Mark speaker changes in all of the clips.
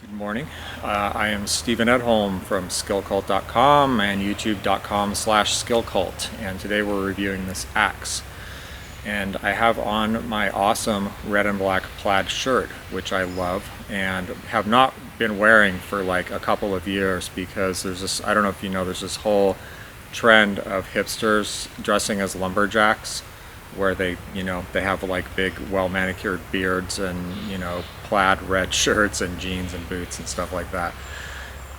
Speaker 1: Good morning. I am Stephen Edholm from SkillCult.com and YouTube.com/SkillCult, and today we're reviewing this axe. And I have on my awesome red and black plaid shirt, which I love and have not been wearing for like a couple of years because there's this, I don't know if you know, there's this whole trend of hipsters dressing as lumberjacks where they have like big well manicured beards and plaid red shirts and jeans and boots and stuff like that,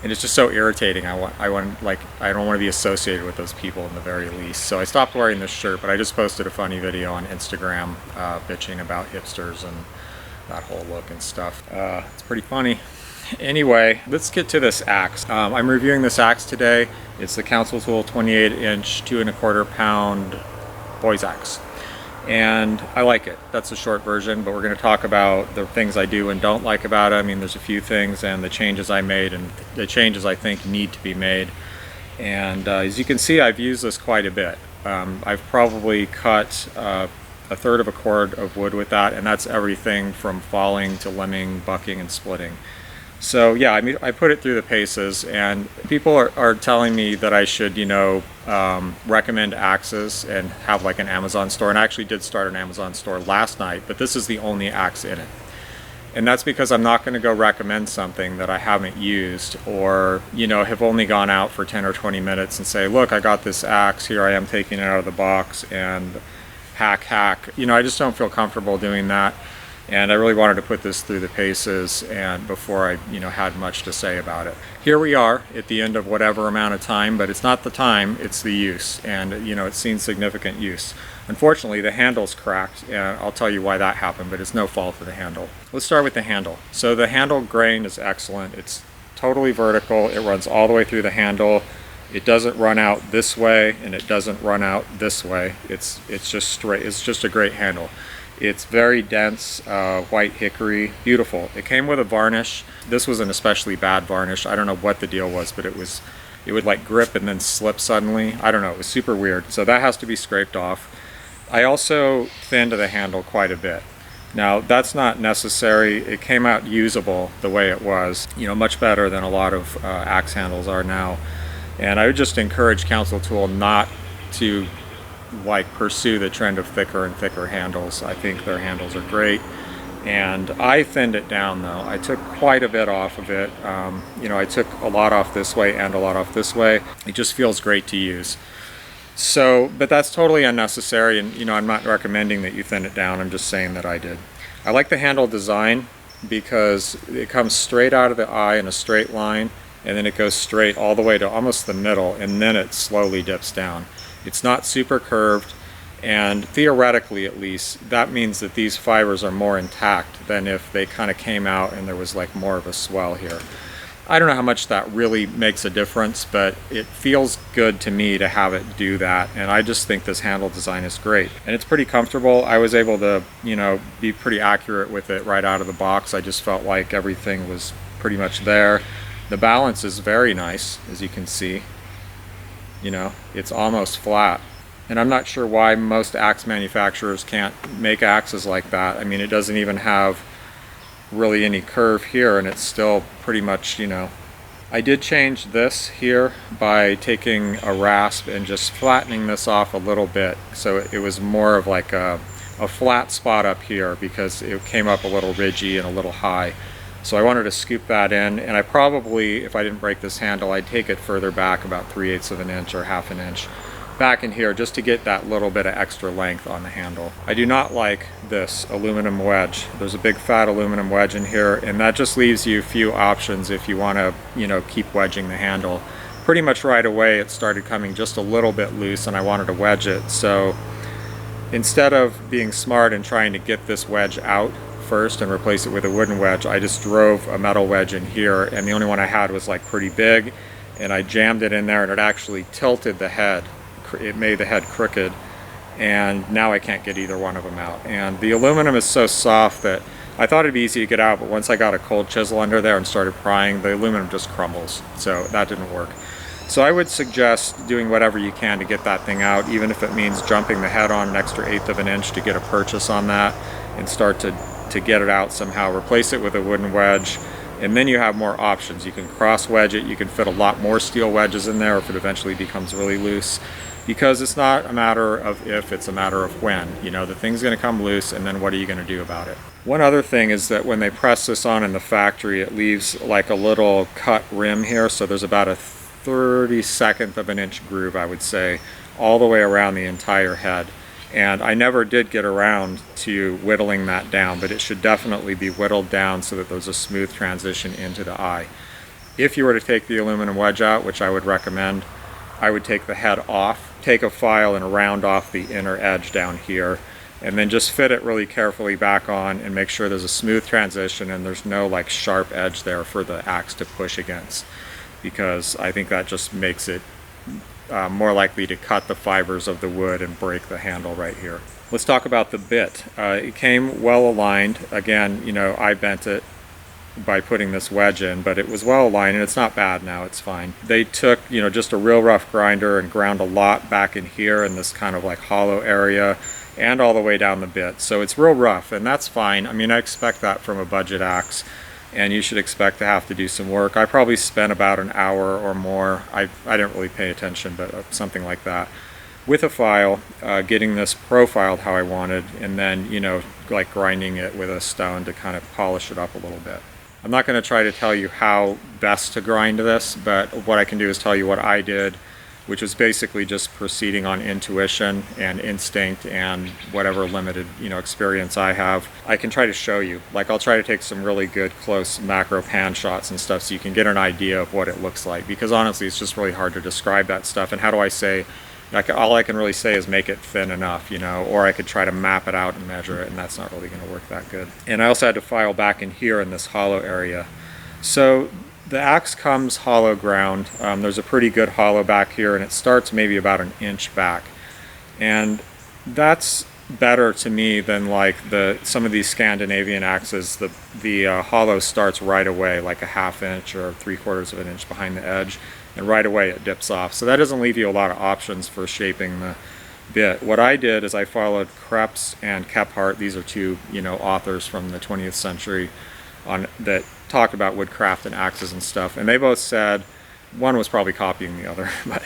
Speaker 1: and it's just so irritating. I don't want to be associated with those people in the very least, so I stopped wearing this shirt. But I just posted a funny video on Instagram bitching about hipsters and that whole look and stuff. It's pretty funny. Anyway, let's get to this axe. I'm reviewing this axe today. It's the Council Tool 28-inch 2¼ pound boys axe. And I like it. That's the short version, but we're going to talk about the things I do and don't like about it. I mean, there's a few things, and the changes I made and the changes I think need to be made. And as you can see, I've used this quite a bit. I've probably cut a third of a cord of wood with that, and that's everything from falling to limbing, bucking, and splitting. So yeah, I mean, I put it through the paces, and people are telling me that I should, recommend axes and have like an Amazon store. And I actually did start an Amazon store last night, but this is the only axe in it. And that's because I'm not going to go recommend something that I haven't used or, have only gone out for 10 or 20 minutes and say, look, I got this axe, here I am taking it out of the box and hack. I just don't feel comfortable doing that. And I really wanted to put this through the paces and before I had much to say about it. Here we are at the end of whatever amount of time, but it's not the time, it's the use. And it's seen significant use. Unfortunately, the handle's cracked, and I'll tell you why that happened, but it's no fault of the handle. Let's start with the handle. So the handle grain is excellent. It's totally vertical. It runs all the way through the handle. It doesn't run out this way, and it doesn't run out this way. It's just straight. It's just a great handle. It's very dense, white hickory, beautiful. It came with a varnish. This was an especially bad varnish. I don't know what the deal was, but it would like grip and then slip suddenly. I don't know, it was super weird. So that has to be scraped off. I also thinned the handle quite a bit. Now that's not necessary. It came out usable the way it was, much better than a lot of axe handles are now. And I would just encourage Council Tool not to pursue the trend of thicker and thicker handles. I think their handles are great, and I thinned it down though. I took quite a bit off of it. I took a lot off this way and a lot off this way. It just feels great to use. So, but that's totally unnecessary, and I'm not recommending that you thin it down. I'm just saying that I did. I like the handle design because it comes straight out of the eye in a straight line, and then it goes straight all the way to almost the middle, and then it slowly dips down. It's not super curved, and theoretically at least, that means that these fibers are more intact than if they kind of came out and there was like more of a swell here. I don't know how much that really makes a difference, but it feels good to me to have it do that, and I just think this handle design is great. And it's pretty comfortable. I was able to, be pretty accurate with it right out of the box. I just felt like everything was pretty much there. The balance is very nice, as you can see. It's almost flat, and I'm not sure why most axe manufacturers can't make axes like that. I mean, it doesn't even have really any curve here, and it's still pretty much, I did change this here by taking a rasp and just flattening this off a little bit, so it was more of like a flat spot up here because it came up a little ridgy and a little high. So I wanted to scoop that in, and I probably, if I didn't break this handle, I'd take it further back about 3/8 of an inch or 1/2 an inch back in here just to get that little bit of extra length on the handle. I do not like this aluminum wedge. There's a big fat aluminum wedge in here, and that just leaves you a few options if you want to, keep wedging the handle. Pretty much right away it started coming just a little bit loose, and I wanted to wedge it. So instead of being smart and trying to get this wedge out first and replace it with a wooden wedge, I just drove a metal wedge in here, and the only one I had was like pretty big, and I jammed it in there, and it actually tilted the head. It made the head crooked, and now I can't get either one of them out. And the aluminum is so soft that I thought it'd be easy to get out, but once I got a cold chisel under there and started prying, the aluminum just crumbles, so that didn't work. So I would suggest doing whatever you can to get that thing out, even if it means jumping the head on an extra 1/8 of an inch to get a purchase on that and start to get it out somehow. Replace it with a wooden wedge. And then you have more options. You can cross wedge it, you can fit a lot more steel wedges in there if it eventually becomes really loose. Because it's not a matter of if, it's a matter of when. You know, the thing's going to come loose, and then what are you going to do about it? One other thing is that when they press this on in the factory, it leaves like a little cut rim here, so there's about a 32nd of an inch groove, I would say, all the way around the entire head. And I never did get around to whittling that down, but it should definitely be whittled down so that there's a smooth transition into the eye. If you were to take the aluminum wedge out, which I would recommend, I would take the head off, take a file and round off the inner edge down here, and then just fit it really carefully back on and make sure there's a smooth transition and there's no like sharp edge there for the axe to push against, because I think that just makes it more likely to cut the fibers of the wood and break the handle right here. Let's talk about the bit. It came well aligned. Again, you know, I bent it by putting this wedge in, but it was well aligned and it's not bad now, it's fine. They took, you know, just a real rough grinder and ground a lot back in here in this kind of like hollow area and all the way down the bit. So it's real rough, and that's fine. I mean, I expect that from a budget axe, and you should expect to have to do some work. I probably spent about an hour or more. I didn't really pay attention, but something like that. With a file, getting this profiled how I wanted, and then, you know, like grinding it with a stone to kind of polish it up a little bit. I'm not going to try to tell you how best to grind this, but what I can do is tell you what I did, which was basically just proceeding on intuition and instinct and whatever limited, you know, experience I have. I can try to show you. Like, I'll try to take some really good close macro pan shots and stuff so you can get an idea of what it looks like, because honestly it's just really hard to describe that stuff. And how do I say, like, all I can really say is make it thin enough, you know, or I could try to map it out and measure it, and that's not really going to work that good. And I also had to file back in here in this hollow area. So the axe comes hollow ground. There's a pretty good hollow back here, and it starts maybe about an inch back. And that's better to me than like some of these Scandinavian axes. The hollow starts right away, like a ½ inch or 3/4 of an inch behind the edge, and right away it dips off. So that doesn't leave you a lot of options for shaping the bit. What I did is I followed Krebs and Kephart. These are two, you know, authors from the 20th century that talked about woodcraft and axes and stuff, and they both said, one was probably copying the other, but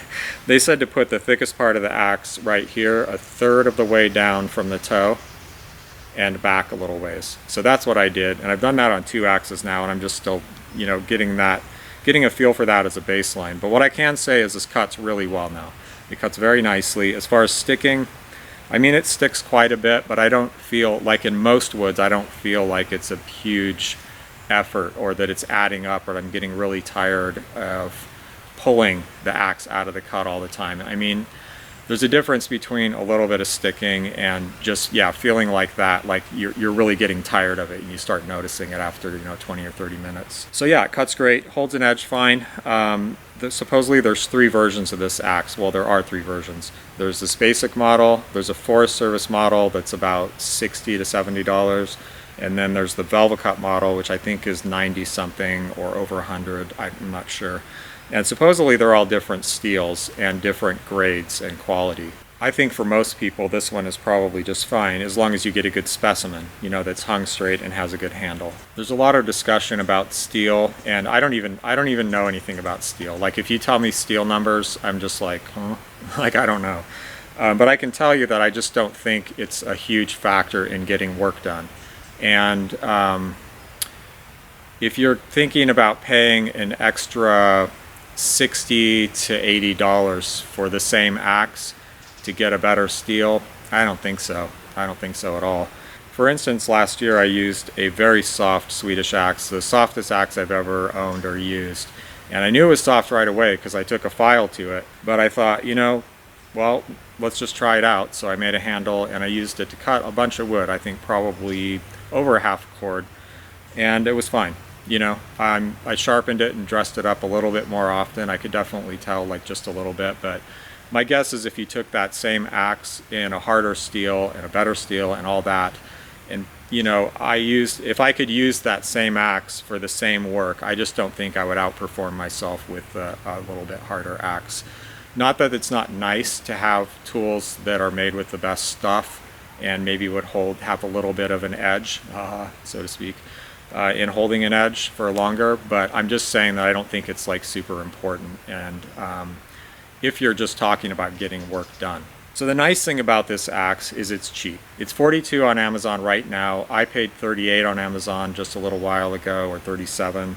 Speaker 1: they said to put the thickest part of the axe right here, 1/3 of the way down from the toe and back a little ways. So that's what I did, and I've done that on 2 axes now, and I'm just still, you know, getting a feel for that as a baseline. But what I can say is this cuts really well now. It cuts very nicely. As far as sticking, I mean, it sticks quite a bit, but I don't feel like, in most woods, I don't feel like it's a huge effort or that it's adding up or I'm getting really tired of pulling the axe out of the cut all the time. I mean, there's a difference between a little bit of sticking and just, yeah, feeling like that, like you're really getting tired of it, and you start noticing it after, you know, 20 or 30 minutes. So yeah, it cuts great, holds an edge fine. Supposedly there's 3 versions of this axe. Well, there are 3 versions. There's this basic model, there's a Forest Service model that's about $60 to $70, and then there's the Velvet Cut model, which I think is 90 something or over 100, I'm not sure. And supposedly they're all different steels and different grades and quality. I think for most people this one is probably just fine, as long as you get a good specimen, you know, that's hung straight and has a good handle. There's a lot of discussion about steel, and I don't even know anything about steel. Like, if you tell me steel numbers, I'm just like, huh? Like, I don't know. But I can tell you that I just don't think it's a huge factor in getting work done. And if you're thinking about paying an extra $60 to $80 for the same axe to get a better steel, I don't think so. I don't think so at all. For instance, last year I used a very soft Swedish axe, the softest axe I've ever owned or used. And I knew it was soft right away because I took a file to it, but I thought, you know, well, let's just try it out. So I made a handle and I used it to cut a bunch of wood, I think probably over a ½ cord, and it was fine. You know, I sharpened it and dressed it up a little bit more often. I could definitely tell, like, just a little bit, but my guess is if you took that same axe in a harder steel and a better steel and all that, and, you know, if I could use that same axe for the same work, I just don't think I would outperform myself with a little bit harder axe. Not that it's not nice to have tools that are made with the best stuff and maybe would have a little bit of an edge, so to speak. in holding an edge for longer, but I'm just saying that I don't think it's like super important, and if you're just talking about getting work done. So the nice thing about this axe is it's cheap. It's $42 on Amazon right now. I paid $38 on Amazon just a little while ago, or $37,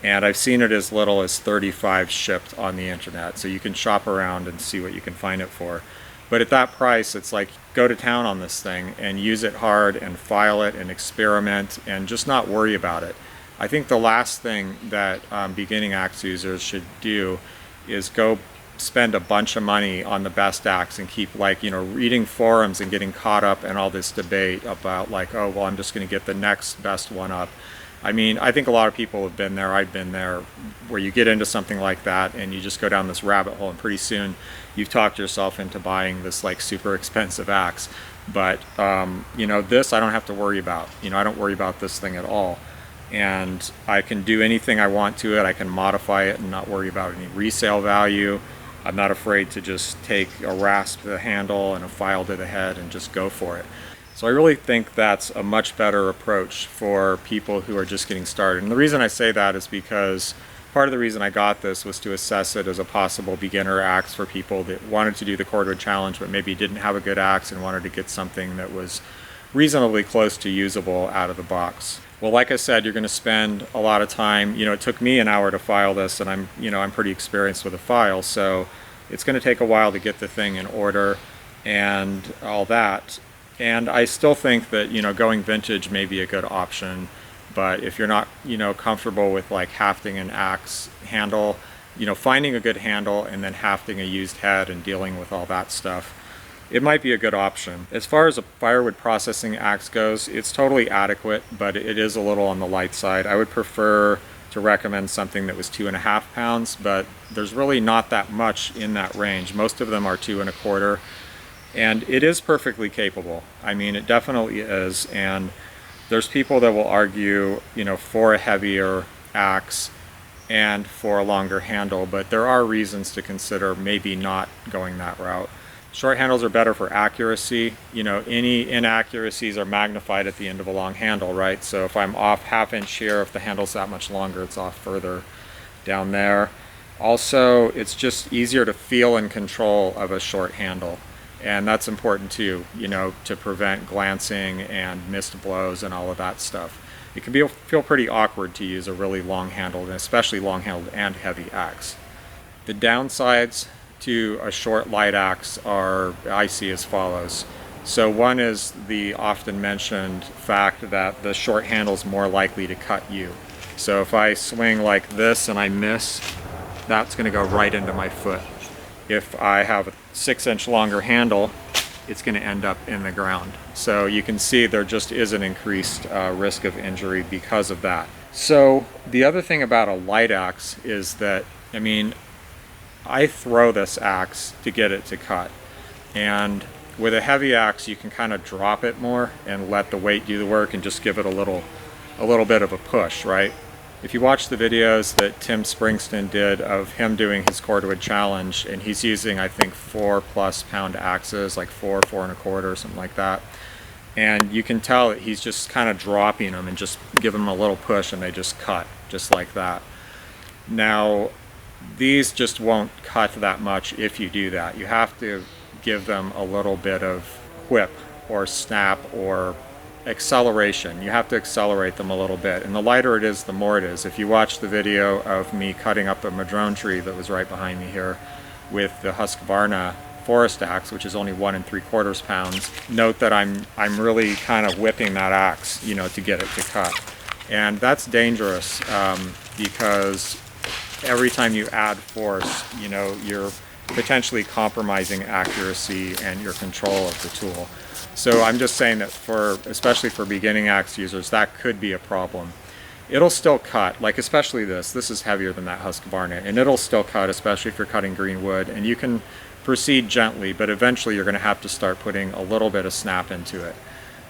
Speaker 1: and I've seen it as little as $35 shipped on the internet, so you can shop around and see what you can find it for. But at that price, it's like, go to town on this thing and use it hard and file it and experiment and just not worry about it. I think the last thing that beginning axe users should do is go spend a bunch of money on the best axe and keep, like, reading forums and getting caught up in all this debate about, like, oh, well, I'm just going to get the next best one up. I mean, I think a lot of people have been there, I've been there, where you get into something like that and you just go down this rabbit hole, and pretty soon you've talked yourself into buying this like super expensive axe. But this I don't have to worry about. I don't worry about this thing at all, and I can do anything I want to it. I can modify it and not worry about any resale value. I'm not afraid to just take a rasp to the handle and a file to the head and just go for it. So I really think that's a much better approach for people who are just getting started. And the reason I say that is because part of the reason I got this was to assess it as a possible beginner axe for people that wanted to do the cordwood challenge but maybe didn't have a good axe and wanted to get something that was reasonably close to usable out of the box. Well, like I said, you're going to spend a lot of time. It took me an hour to file this, and I'm pretty experienced with a file, so it's going to take a while to get the thing in order and all that. And I still think that going vintage may be a good option, but if you're not comfortable with like hafting an axe handle, finding a good handle and then hafting a used head and dealing with all that stuff, it might be a good option. As far as a firewood processing axe goes, it's totally adequate, but it is a little on the light side. I would prefer to recommend something that was 2.5 pounds, but there's really not that much in that range. Most of them are 2.25, and it is perfectly capable. I mean, it definitely is, and there's people that will argue, for a heavier axe and for a longer handle, but there are reasons to consider maybe not going that route. Short handles are better for accuracy. Any inaccuracies are magnified at the end of a long handle, right? So if I'm off ½ here, if the handle's that much longer, it's off further down there. Also, it's just easier to feel and control of a short handle. And that's important too, to prevent glancing and missed blows and all of that stuff. It can feel pretty awkward to use a really long-handled, and especially long-handled and heavy axe. The downsides to a short light axe I see as follows. So one is the often mentioned fact that the short handle is more likely to cut you. So if I swing like this and I miss, that's going to go right into my foot. If I have a 6-inch longer handle, it's going to end up in the ground. So you can see there just is an increased risk of injury because of that. So the other thing about a light axe is that, I throw this axe to get it to cut. And with a heavy axe, you can kind of drop it more and let the weight do the work and just give it a little bit of a push, right? If you watch the videos that Tim Springston did of him doing his cordwood challenge, and he's using, I think, 4+ pound axes, like 4.25, something like that. And you can tell that he's just kind of dropping them and just giving them a little push and they just cut, just like that. Now, these just won't cut that much if you do that. You have to give them a little bit of whip or snap or acceleration. You have to accelerate them a little bit, and the lighter it is, the more it is. If you watch the video of me cutting up a madrone tree that was right behind me here with the Husqvarna forest axe, which is only 1 3/4 pounds, note that I'm really kind of whipping that axe, to get it to cut. And that's dangerous because every time you add force, you're potentially compromising accuracy and your control of the tool. So I'm just saying that especially for beginning axe users, that could be a problem. It'll still cut, like especially this is heavier than that Husqvarna, and it'll still cut, especially if you're cutting green wood, and you can proceed gently, but eventually you're going to have to start putting a little bit of snap into it.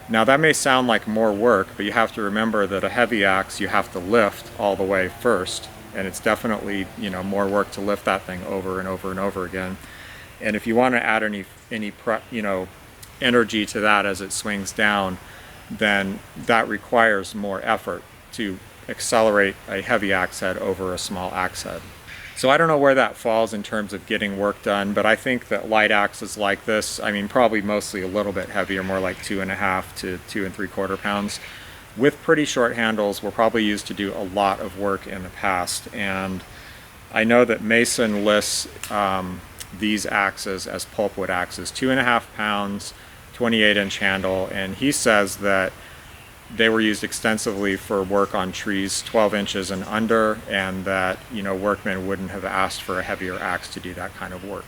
Speaker 1: Now that may sound like more work, but you have to remember that a heavy axe you have to lift all the way first, and it's definitely more work to lift that thing over and over and over again. And if you want to add any energy to that as it swings down, then that requires more effort. to accelerate a heavy axe head over a small axe head. So I don't know where that falls in terms of getting work done, but I think that light axes like this, I mean probably mostly a little bit heavier, more like 2.5 to 2 3/4 pounds, with pretty short handles, were probably used to do a lot of work in the past. And I know that Mason lists these axes as pulpwood axes, 2.5 pounds, 28-inch handle, and he says that they were used extensively for work on trees 12 inches and under, and that, you know, workmen wouldn't have asked for a heavier axe to do that kind of work.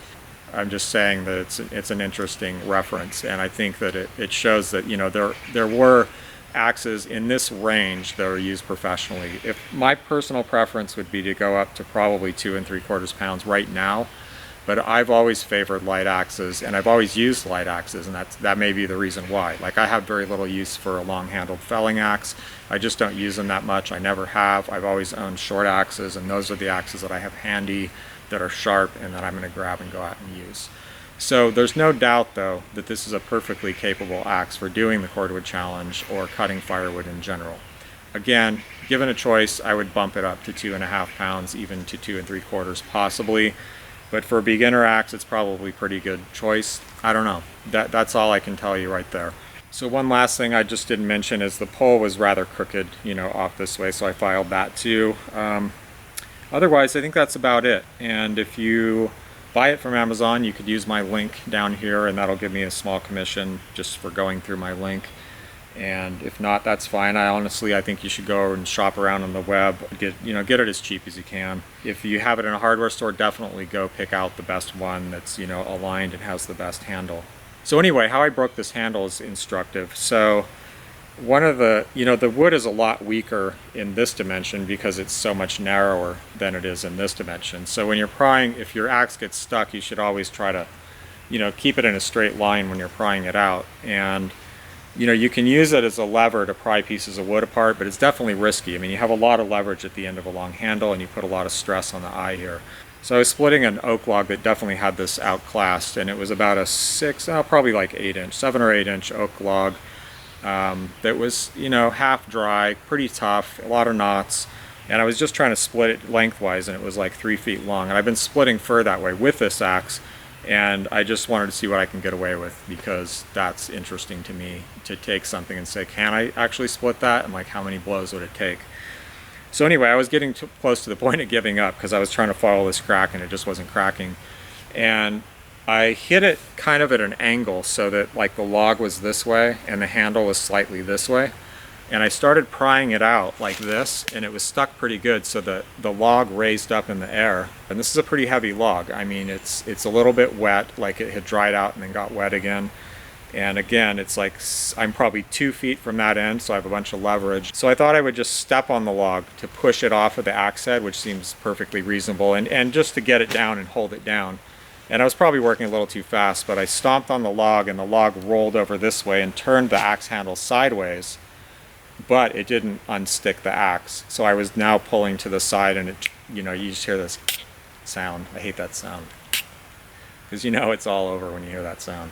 Speaker 1: I'm just saying that it's an interesting reference, and I think that it shows that, you know, there were axes in this range that are used professionally. If my personal preference would be to go up to probably 2 3/4 pounds right now, but I've always favored light axes, and I've always used light axes, and that may be the reason why. Like, I have very little use for a long-handled felling axe. I just don't use them that much. I never have. I've always owned short axes, and those are the axes that I have handy, that are sharp, and that I'm going to grab and go out and use. So there's no doubt, though, that this is a perfectly capable axe for doing the cordwood challenge or cutting firewood in general. Again, given a choice, I would bump it up to 2.5 pounds, even to 2 3/4 possibly. But for a beginner axe, it's probably a pretty good choice. I don't know. That's all I can tell you right there. So one last thing I just didn't mention is the pole was rather crooked, you know, off this way, so I filed that too. Otherwise, I think that's about it. And if you buy it from Amazon, you could use my link down here, and that'll give me a small commission just for going through my link. And if not, that's fine. I think you should go and shop around on the web, get it as cheap as you can. If you have it in a hardware store, definitely go pick out the best one that's, you know, aligned and has the best handle. So anyway, how I broke this handle is instructive. So one of the, you know, the wood is a lot weaker in this dimension because it's so much narrower than it is in this dimension. So when you're prying, if your axe gets stuck, you should always try to, you know, keep it in a straight line when you're prying it out. And you know, you can use it as a lever to pry pieces of wood apart, but it's definitely risky. I mean, you have a lot of leverage at the end of a long handle, and you put a lot of stress on the eye here. So I was splitting an oak log that definitely had this outclassed, and it was about a probably like 8-inch, 7 or 8-inch oak log that was, you know, half dry, pretty tough, a lot of knots, and I was just trying to split it lengthwise, and it was like 3 feet long. And I've been splitting fir that way with this axe, and I just wanted to see what I can get away with, because that's interesting to me, to take something and say, can I actually split that, and like how many blows would it take? So anyway, I was getting close to the point of giving up because I was trying to follow this crack and it just wasn't cracking. And I hit it kind of at an angle so that like the log was this way and the handle was slightly this way. And I started prying it out like this, and it was stuck pretty good, so the log raised up in the air. And this is a pretty heavy log. I mean, it's a little bit wet, like it had dried out and then got wet again. And again, it's like I'm probably 2 feet from that end, so I have a bunch of leverage. So I thought I would just step on the log to push it off of the axe head, which seems perfectly reasonable, and just to get it down and hold it down. And I was probably working a little too fast, but I stomped on the log, and the log rolled over this way and turned the axe handle sideways. But it didn't unstick the axe, so I was now pulling to the side, and it, you know, you just hear this sound. I hate that sound, because you know it's all over when you hear that sound.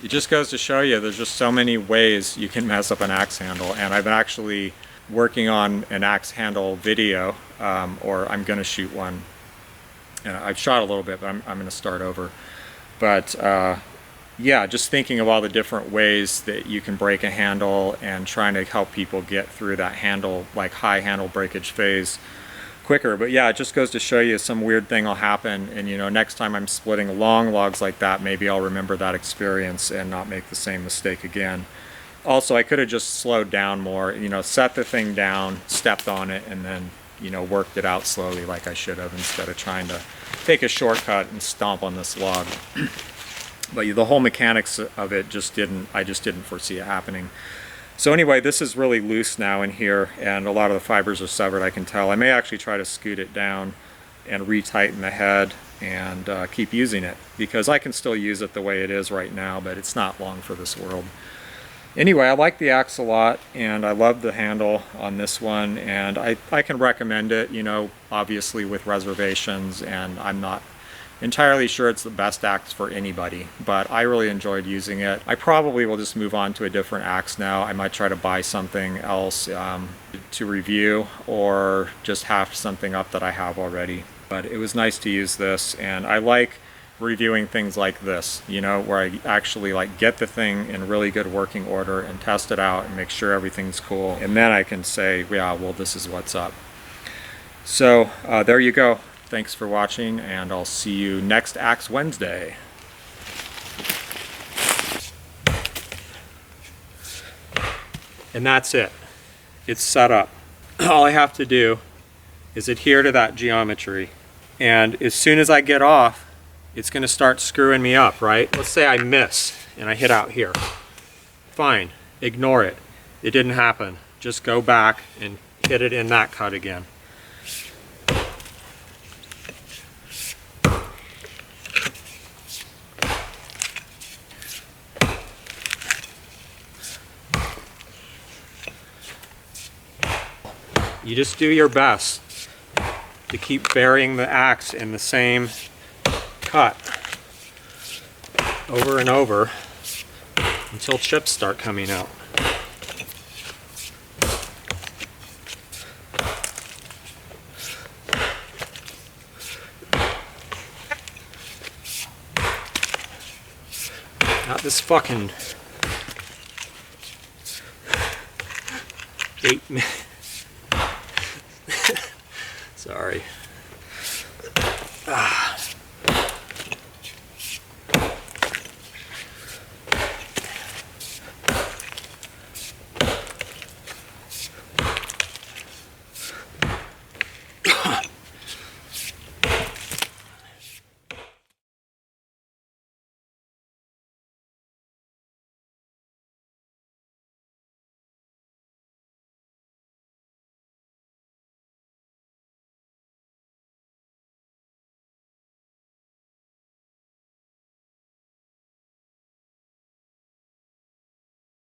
Speaker 1: It just goes to show you there's just so many ways you can mess up an axe handle, and I've been actually working on an axe handle video, or I'm going to shoot one. And I've shot a little bit, but I'm going to start over. But yeah, just thinking of all the different ways that you can break a handle and trying to help people get through that handle, like high handle breakage phase quicker. But yeah, it just goes to show you some weird thing will happen, and you know, next time I'm splitting long logs like that, maybe I'll remember that experience and not make the same mistake again. Also, I could have just slowed down more, you know, set the thing down, stepped on it, and then, you know, worked it out slowly like I should have, instead of trying to take a shortcut and stomp on this log. But the whole mechanics of it I just didn't foresee it happening. So anyway, this is really loose now in here, and a lot of the fibers are severed, I can tell. I may actually try to scoot it down and retighten the head and keep using it, because I can still use it the way it is right now, but it's not long for this world. Anyway, I like the axe a lot, and I love the handle on this one, and I can recommend it, you know, obviously with reservations, and I'm not entirely sure it's the best axe for anybody, but I really enjoyed using it. I probably will just move on to a different axe now. I might try to buy something else to review, or just have something up that I have already. But it was nice to use this, and I like reviewing things like this, you know, where I actually like get the thing in really good working order and test it out and make sure everything's cool, and then I can say, yeah, well, this is what's up. So there you go. Thanks for watching, and I'll see you next Axe Wednesday. And that's it. It's set up. All I have to do is adhere to that geometry, and as soon as I get off, it's going to start screwing me up, right? Let's say I miss and I hit out here. Fine, ignore it. It didn't happen. Just go back and hit it in that cut again. You just do your best to keep burying the axe in the same cut over and over until chips start coming out. Not this fucking 8-minute. Sorry. Ah.